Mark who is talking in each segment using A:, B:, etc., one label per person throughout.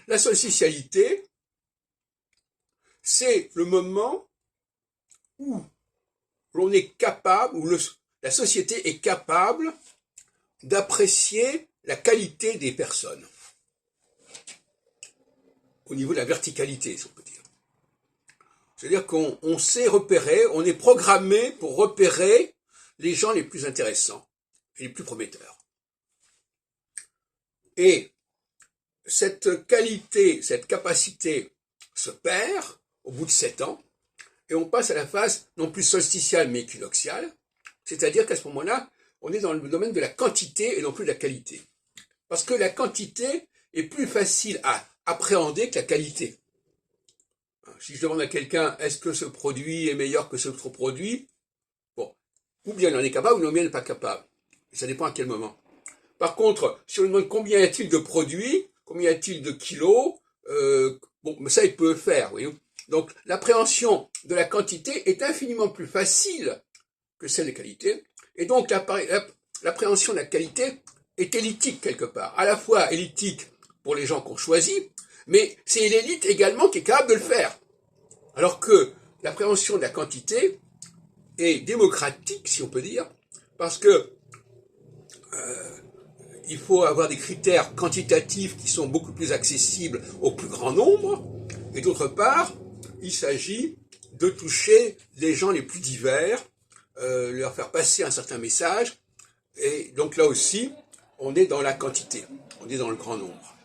A: La solsticialité, c'est le moment où l'on est capable, où la société est capable d'apprécier la qualité des personnes, au niveau de la verticalité, si on peut dire. C'est-à-dire qu'on sait repérer, on est programmé pour repérer les gens les plus intéressants et les plus prometteurs. Et cette qualité, cette capacité se perd au bout de 7 ans, et on passe à la phase non plus solsticiale mais équinoxiale, c'est-à-dire qu'à ce moment-là, on est dans le domaine de la quantité et non plus de la qualité. Parce que la quantité est plus facile à appréhender que la qualité. Si je demande à quelqu'un, est-ce que ce produit est meilleur que ce autre produit? Bon, ou bien il en est capable, ou bien il n'est pas capable. Ça dépend à quel moment. Par contre, si on lui demande combien y a-t-il de produits, combien y a-t-il de kilos, bon, ça il peut le faire, voyez. Donc, l'appréhension de la quantité est infiniment plus facile que celle des qualités, et donc l'appréhension de la qualité est élitique quelque part. À la fois élitique pour les gens qu'on choisit, mais c'est l'élite également qui est capable de le faire. Alors que l'appréhension de la quantité est démocratique, si on peut dire, parce que il faut avoir des critères quantitatifs qui sont beaucoup plus accessibles au plus grand nombre, et d'autre part, il s'agit de toucher les gens les plus divers, leur faire passer un certain message, et donc là aussi, on est dans la quantité, on est dans le grand nombre.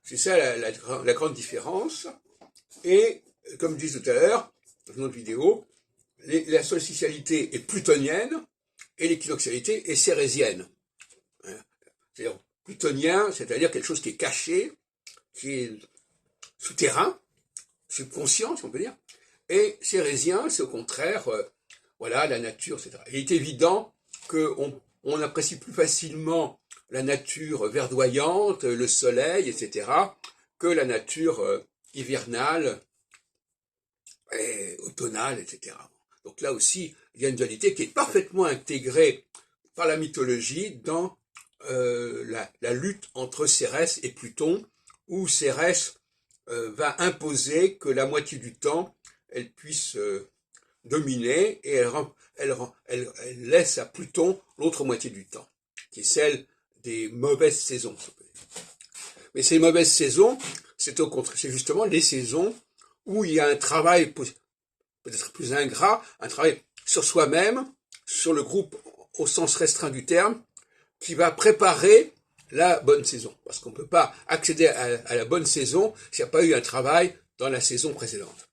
A: C'est ça la grande différence, et comme je disais tout à l'heure, dans une autre vidéo, la solsticialité est plutonienne, et l'équinoxialité est cérésienne. C'est-à-dire plutonien, c'est-à-dire quelque chose qui est caché, qui est souterrain, subconscient, si on peut dire, et cérésien, c'est au contraire, voilà, la nature, etc. Il est évident qu'on apprécie plus facilement la nature verdoyante, le soleil, etc., que la nature hivernale, et automnale, etc. Donc là aussi, il y a une dualité qui est parfaitement intégrée par la mythologie dans la lutte entre Cérès et Pluton, où Cérès va imposer que la moitié du temps, elle puisse dominer, et elle laisse à Pluton l'autre moitié du temps, qui est celle des mauvaises saisons. Mais ces mauvaises saisons, c'est au contraire, c'est justement les saisons où il y a un travail peut-être plus ingrat, un travail sur soi-même, sur le groupe au sens restreint du terme, qui va préparer la bonne saison. Parce qu'on ne peut pas accéder à la bonne saison s'il n'y a pas eu un travail dans la saison précédente.